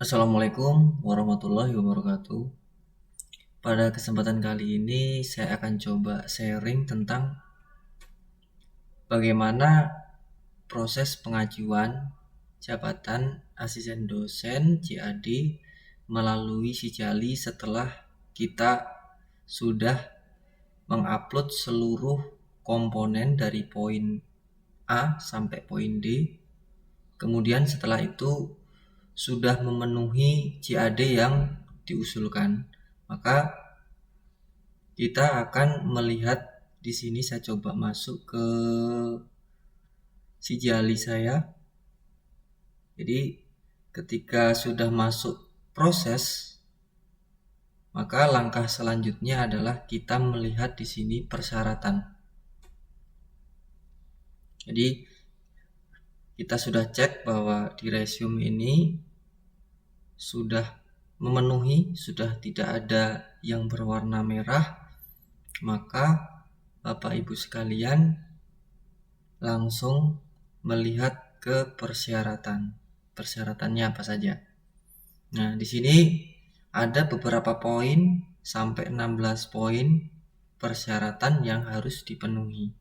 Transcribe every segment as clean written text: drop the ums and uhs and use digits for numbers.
Assalamualaikum warahmatullahi wabarakatuh. Pada kesempatan kali ini saya akan coba sharing tentang bagaimana proses pengajuan jabatan asisten dosen JAD melalui Sijali setelah kita sudah mengupload seluruh komponen dari poin A sampai poin D. Kemudian setelah itu sudah memenuhi JAD yang diusulkan, maka kita akan melihat di sini. Saya coba masuk ke Sijali saya. Jadi ketika sudah masuk proses, maka langkah selanjutnya adalah kita melihat di sini persyaratan. Jadi kita sudah cek bahwa di resume ini sudah memenuhi, sudah tidak ada yang berwarna merah, maka Bapak Ibu sekalian langsung melihat ke persyaratan. Persyaratannya apa saja? Nah, di sini ada beberapa poin sampai 16 poin persyaratan yang harus dipenuhi.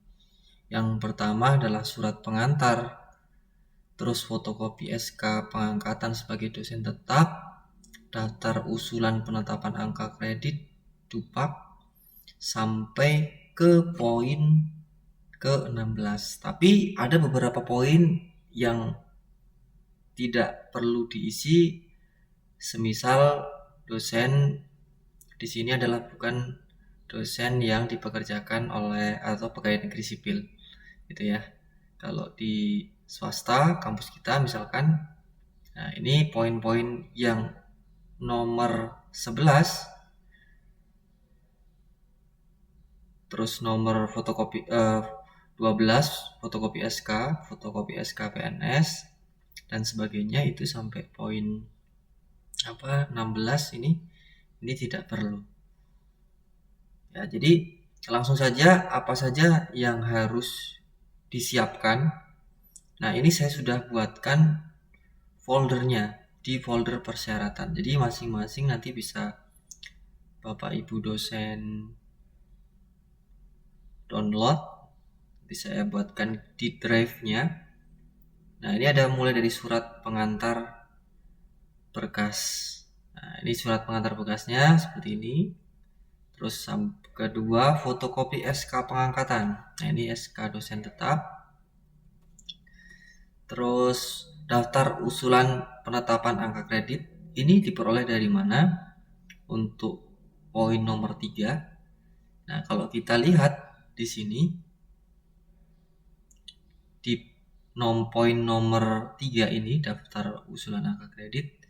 Yang pertama adalah surat pengantar, terus fotokopi SK pengangkatan sebagai dosen tetap, daftar usulan penetapan angka kredit DUPAK, sampai ke poin ke-16. Tapi ada beberapa poin yang tidak perlu diisi, semisal dosen di sini adalah bukan dosen yang dipekerjakan oleh atau pegawai negeri sipil, gitu ya. Kalau di swasta kampus kita misalkan, nah ini poin-poin yang nomor 11, terus nomor fotokopi 12 fotokopi SK PNS dan sebagainya, itu sampai poin 16 ini tidak perlu. Ya, jadi langsung saja apa saja yang harus disiapkan. Nah, ini saya sudah buatkan foldernya di folder persyaratan. Jadi masing-masing nanti bisa Bapak Ibu dosen download. Nanti saya buatkan di drive-nya. Nah, ini ada mulai dari surat pengantar berkas. Nah, ini surat pengantar berkasnya seperti ini. Terus kedua, fotokopi SK pengangkatan. Nah, ini SK dosen tetap. Terus daftar usulan penetapan angka kredit. Ini diperoleh dari mana? Untuk poin nomor 3. Nah, kalau kita lihat di sini di poin nomor 3 ini, daftar usulan angka kredit,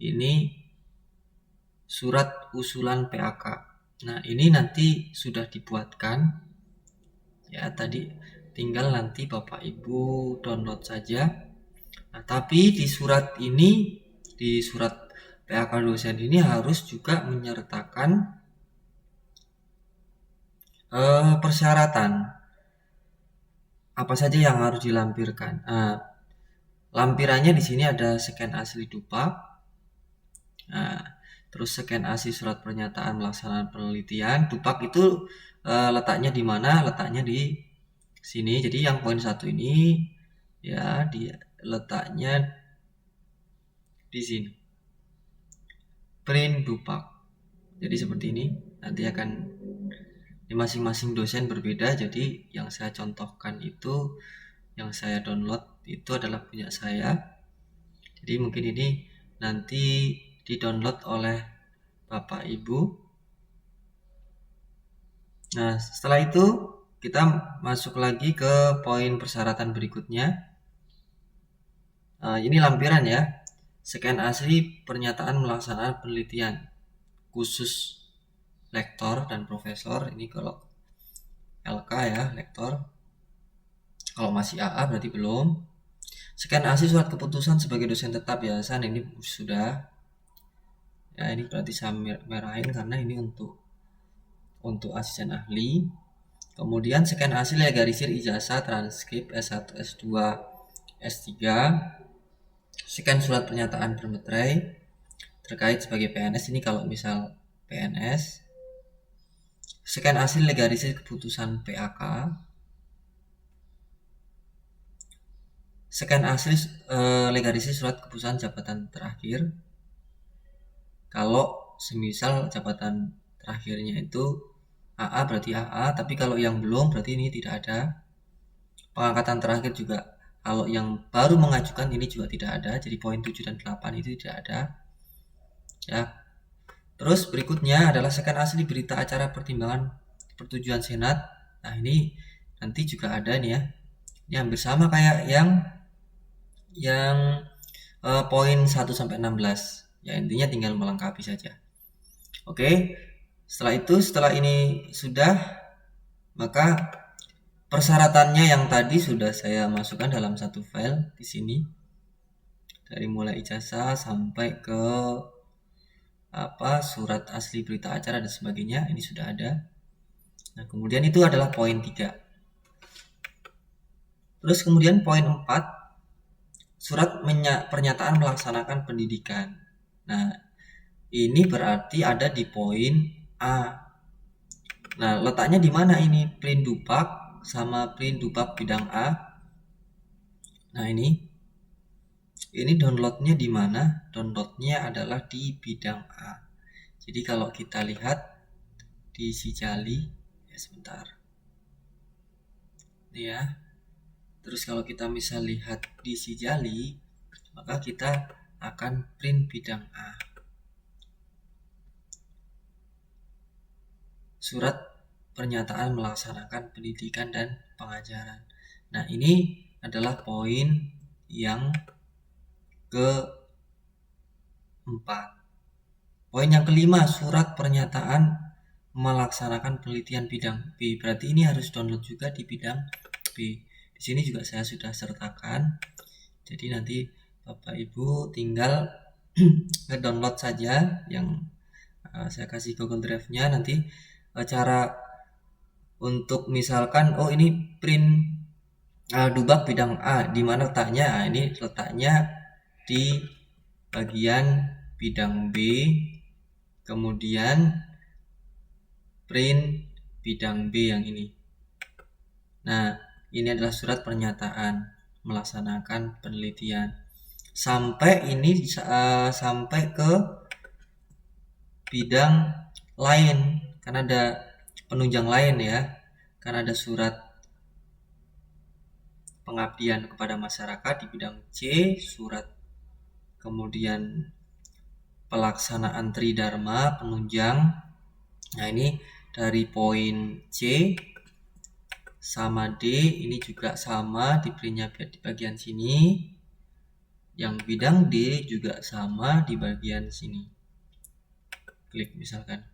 ini surat usulan PAK. Nah, ini nanti sudah dibuatkan ya, tadi tinggal nanti Bapak Ibu download saja. Nah, tapi di surat ini, di surat PAK dosen ini harus juga menyertakan persyaratan apa saja yang harus dilampirkan. Lampirannya di sini ada scan asli DUPAK, terus scan asli surat pernyataan pelaksanaan penelitian. DUPAK itu letaknya di mana? Letaknya di sini. Jadi yang poin 1 ini ya, dia letaknya di sini. Print DUPAK. Jadi seperti ini. Nanti akan di masing-masing dosen berbeda. Jadi yang saya contohkan itu, yang saya download itu adalah punya saya. Jadi mungkin ini nanti di-download oleh Bapak Ibu. Nah, setelah itu kita masuk lagi ke poin persyaratan berikutnya. Ini lampiran ya. Scan asli pernyataan melaksanaan penelitian khusus lektor dan profesor. Ini kalau LK ya, lektor. Kalau masih AA berarti belum. Scan asli surat keputusan sebagai dosen tetap yayasan, ini sudah. Ya, ini berarti saya merahin karena ini untuk asisten ahli. Kemudian scan asli legalisir ijazah, transkrip S1, S2, S3. Scan surat pernyataan bermeterai. terkait sebagai PNS ini, kalau misal PNS, scan hasil legalisasi keputusan PAK, scan hasil legalisasi surat keputusan jabatan terakhir. Kalau semisal jabatan terakhirnya itu AA berarti AA, tapi kalau yang belum berarti ini tidak ada. Pengangkatan terakhir juga kalau yang baru mengajukan ini juga tidak ada, jadi poin 7 dan 8 itu tidak ada. Ya. Terus berikutnya adalah scan asli berita acara pertimbangan persetujuan Senat. Nah, ini nanti juga ada nih ya. Ini hampir sama kayak yang poin 1 sampai 16. Ya, intinya tinggal melengkapi saja. Oke. Setelah ini sudah, maka persyaratannya yang tadi sudah saya masukkan dalam satu file di sini. Dari mulai ijazah sampai ke surat asli berita acara dan sebagainya, ini sudah ada. Nah, kemudian itu adalah poin 3. Terus kemudian poin 4, surat pernyataan melaksanakan pendidikan. Nah, ini berarti ada di poin A. Nah, letaknya di mana ini? Print Dupak sama Print Dupak bidang A. Nah, ini downloadnya di mana? Downloadnya adalah di bidang A. Jadi kalau kita lihat di Sijali, ya sebentar. Ini ya. Terus kalau kita misal lihat di Sijali, maka kita akan print bidang A. Surat pernyataan melaksanakan pendidikan dan pengajaran. Nah, ini adalah poin yang ke-4. Poin yang kelima, surat pernyataan melaksanakan penelitian bidang B. Berarti ini harus download juga di bidang B. Di sini juga saya sudah sertakan. Jadi nanti Bapak Ibu tinggal nge-download saja yang saya kasih Google Drive-nya. Nanti cara untuk misalkan ini print Dubak bidang A, di mana letaknya? Nah, ini letaknya di bagian bidang B, kemudian print bidang B yang ini. Nah, ini adalah surat pernyataan melaksanakan penelitian. Sampai ini sampai ke bidang lain, karena ada penunjang lain ya, karena ada surat pengabdian kepada masyarakat di bidang C, surat kemudian pelaksanaan tridharma penunjang. Nah, ini dari poin C sama D, ini juga sama di printnya di bagian sini. Yang bidang D juga sama di bagian sini. Klik misalkan.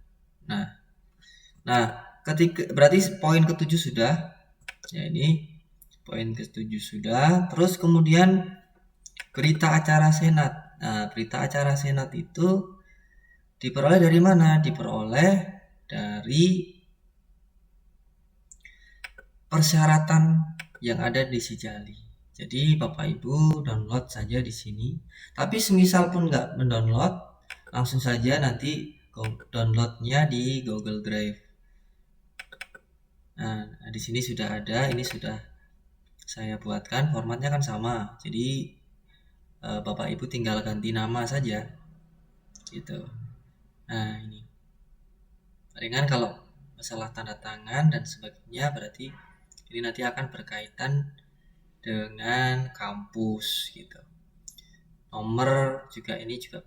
Nah, ketika berarti poin ke-7 sudah. Ya, ini poin ke-7 sudah. Terus kemudian berita acara Senat. Nah, berita acara Senat itu diperoleh dari mana? Diperoleh dari persyaratan yang ada di Sijali. Jadi Bapak Ibu download saja di sini. Tapi semisal pun nggak mendownload, langsung saja nanti downloadnya di Google Drive. Nah, di sini sudah ada, ini sudah saya buatkan, formatnya kan sama. Jadi Bapak Ibu tinggal ganti nama saja, gitu. Nah, ini. Palingan kalau masalah tanda tangan dan sebagainya, berarti ini nanti akan berkaitan dengan kampus, gitu. Nomor juga ini juga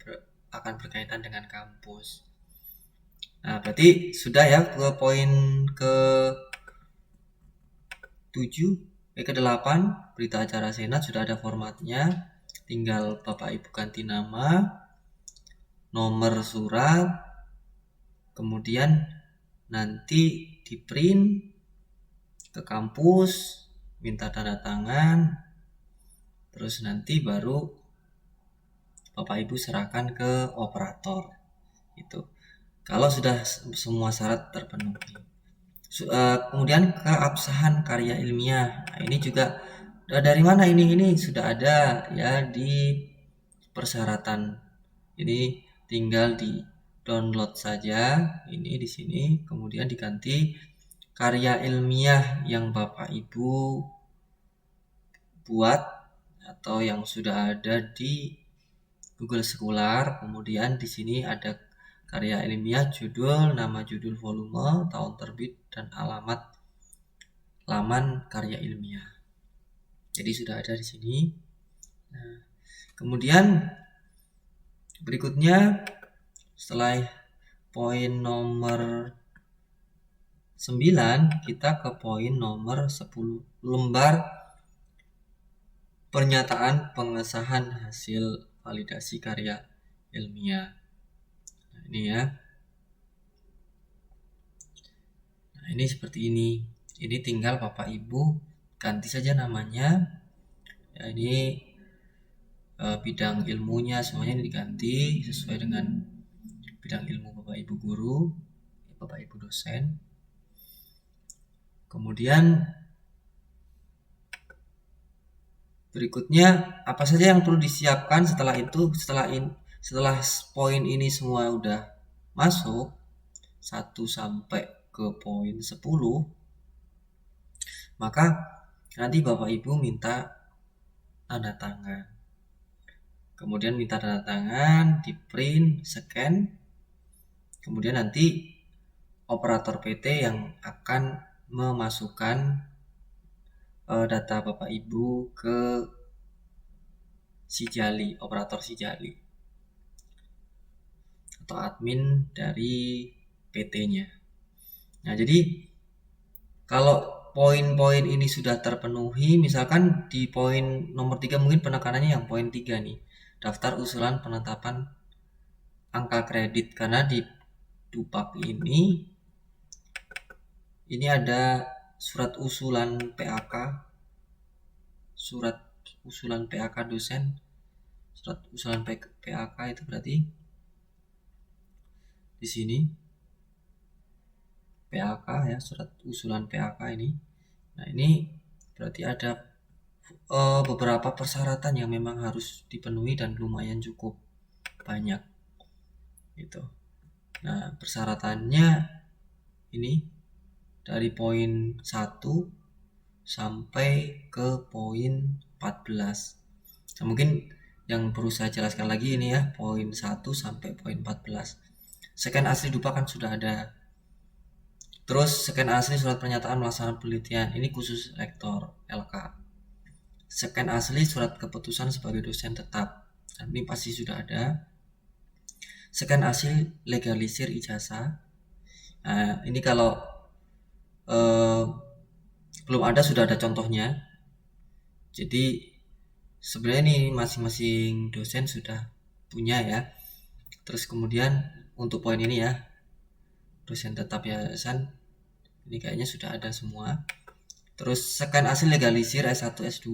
akan berkaitan dengan kampus. Nah, berarti sudah ya ke poin ke-8 berita acara Senat sudah ada formatnya. Tinggal Bapak Ibu ganti nama, nomor surat, kemudian nanti di print ke kampus, minta tanda tangan, terus nanti baru Bapak Ibu serahkan ke operator. Itu kalau sudah semua syarat terpenuhi. Kemudian keabsahan karya ilmiah. Nah, ini juga dari mana ini sudah ada ya di persyaratan. Ini tinggal di download saja ini di sini, kemudian diganti karya ilmiah yang Bapak Ibu buat atau yang sudah ada di Google Scholar. Kemudian di sini ada karya ilmiah, judul, nama judul volume, tahun terbit, dan alamat laman karya ilmiah. Jadi sudah ada di sini. Nah, kemudian berikutnya setelah poin nomor 9, kita ke poin nomor 10, lembar pernyataan pengesahan hasil validasi karya ilmiah. Nah, ini ya. Nah, ini seperti ini. Ini tinggal Bapak Ibu ganti saja namanya. Ya, ini bidang ilmunya semuanya diganti sesuai dengan bidang ilmu Bapak Ibu guru, Bapak Ibu dosen. Kemudian berikutnya apa saja yang perlu disiapkan setelah itu, setelah poin ini semua udah masuk 1 sampai ke poin 10, maka nanti Bapak Ibu minta tanda tangan. Kemudian minta tanda tangan, di print, scan. Kemudian nanti operator PT yang akan memasukkan data Bapak Ibu ke Sijali, operator Sijali atau admin dari PT-nya. Nah, jadi kalau poin-poin ini sudah terpenuhi, misalkan di poin nomor 3 mungkin penekanannya yang poin 3 nih, daftar usulan penetapan angka kredit, karena di Dupak ini ada surat usulan PAK, surat usulan PAK dosen, surat usulan PAK itu berarti di sini PAK ya, surat usulan PAK ini. Nah, ini berarti ada beberapa persyaratan yang memang harus dipenuhi dan lumayan cukup banyak gitu. Nah, persyaratannya ini dari poin 1 sampai ke poin 14. Nah, mungkin yang perlu saya jelaskan lagi ini ya, poin 1 sampai poin 14. Scan asli Dupak kan sudah ada. Terus scan asli surat pernyataan melaksanakan penelitian, ini khusus rektor LK. Scan asli surat keputusan sebagai dosen tetap, ini pasti sudah ada. Scan asli legalisir ijazah. Nah, ini kalau belum ada, sudah ada contohnya. Jadi sebenarnya ini masing-masing dosen sudah punya ya. Terus kemudian untuk poin ini ya, dosen tetap yayasan, ini kayaknya sudah ada semua. Terus scan asli legalisir S1 S2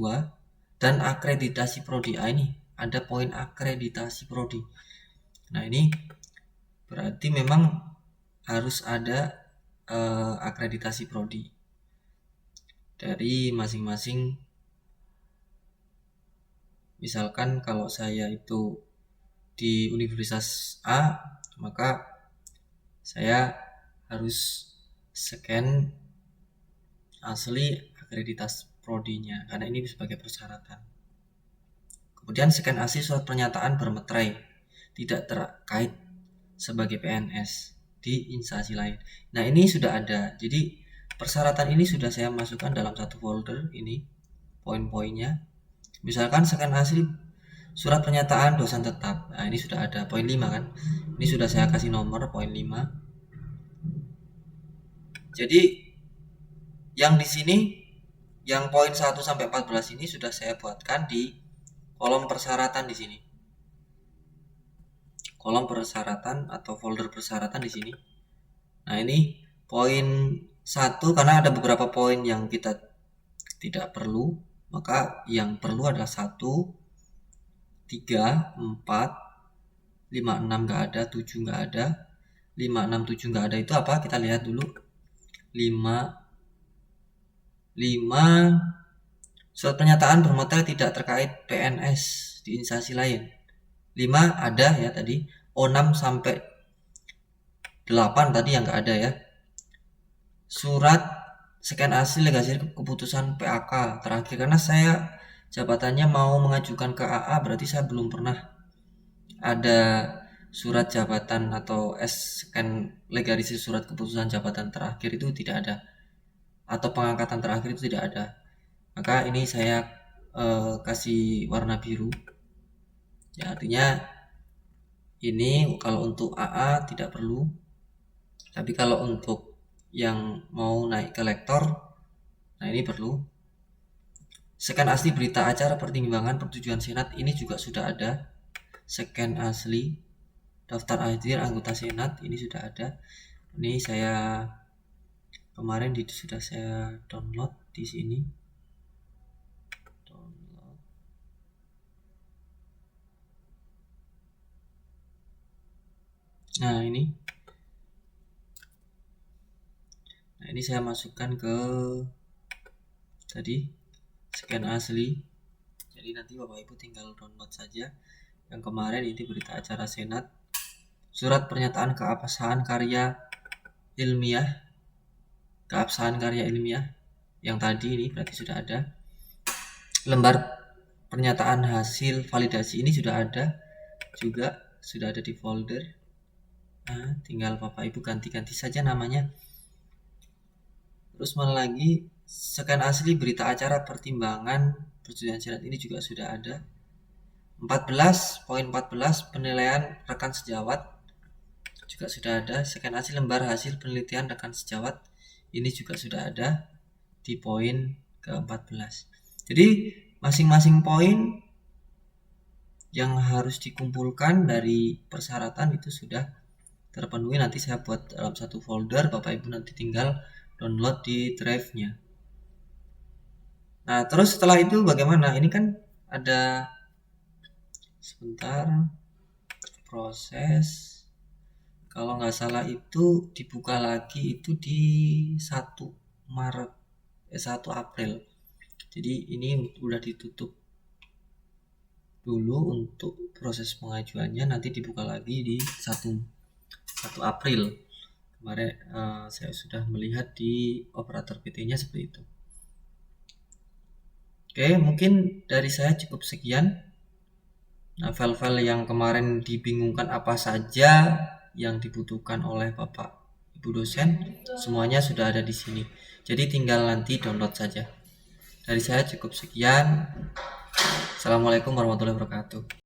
dan akreditasi prodi. Ini ada poin akreditasi prodi. Nah, ini berarti memang harus ada akreditasi prodi dari masing-masing. Misalkan kalau saya itu di Universitas A, maka saya harus scan asli akreditasi prodinya, karena ini sebagai persyaratan. Kemudian scan asli surat pernyataan bermeterai tidak terkait sebagai PNS di instansi lain. Nah, ini sudah ada. Jadi persyaratan ini sudah saya masukkan dalam satu folder ini, poin-poinnya. Misalkan scan asli surat pernyataan dosen tetap. Nah, ini sudah ada poin 5 kan. Ini sudah saya kasih nomor poin 5. Jadi yang di sini yang poin 1 sampai 14 ini sudah saya buatkan di kolom persyaratan di sini. Kolom persyaratan atau folder persyaratan di sini. Nah, ini poin 1 karena ada beberapa poin yang kita tidak perlu, maka yang perlu adalah 1, 3, 4, 5, 6 enggak ada, 7 enggak ada. 5, 6, 7 enggak ada itu apa? Kita lihat dulu. 5 surat pernyataan bermeterai tidak terkait PNS di instansi lain. 5 ada ya tadi. O6 sampai 8 tadi yang nggak ada ya. Surat scan asli legasi keputusan PAK terakhir, karena saya jabatannya mau mengajukan ke AA, berarti saya belum pernah ada surat jabatan atau scan legalisasi surat keputusan jabatan terakhir, itu tidak ada, atau pengangkatan terakhir itu tidak ada. Maka ini saya kasih warna biru ya, artinya ini kalau untuk AA tidak perlu, tapi kalau untuk yang mau naik ke lektor, nah ini perlu. Scan asli berita acara pertimbangan persetujuan senat, ini juga sudah ada. Scan asli daftar hadir anggota senat, ini sudah ada. Ini saya kemarin sudah saya download di sini. Download. Nah ini. Nah ini saya masukkan ke tadi scan asli. Jadi nanti Bapak Ibu tinggal download saja. Yang kemarin ini berita acara senat, surat pernyataan keabsahan karya ilmiah, yang tadi ini berarti sudah ada. Lembar pernyataan hasil validasi ini sudah ada juga, sudah ada di folder. Nah, tinggal Bapak Ibu ganti-ganti saja namanya. Terus mana lagi, scan asli berita acara pertimbangan persetujuan senat, ini juga sudah ada. 14.14 penilaian rekan sejawat juga sudah ada. Scan asli lembar hasil penelitian rekan sejawat, ini juga sudah ada di poin ke-14. Jadi masing-masing poin yang harus dikumpulkan dari persyaratan itu sudah terpenuhi. Nanti saya buat dalam satu folder, Bapak Ibu nanti tinggal download di drive-nya. Nah, terus setelah itu bagaimana? Ini kan ada sebentar proses, kalau nggak salah itu dibuka lagi itu di 1 April. Jadi ini udah ditutup dulu untuk proses pengajuannya, nanti dibuka lagi di 1 April. Kemarin saya sudah melihat di operator PT-nya seperti itu. Oke, mungkin dari saya cukup sekian. Nah, file-file yang kemarin dibingungkan apa saja yang dibutuhkan oleh Bapak Ibu dosen, semuanya sudah ada di sini. Jadi tinggal nanti download saja. Dari saya cukup sekian. Assalamualaikum warahmatullahi wabarakatuh.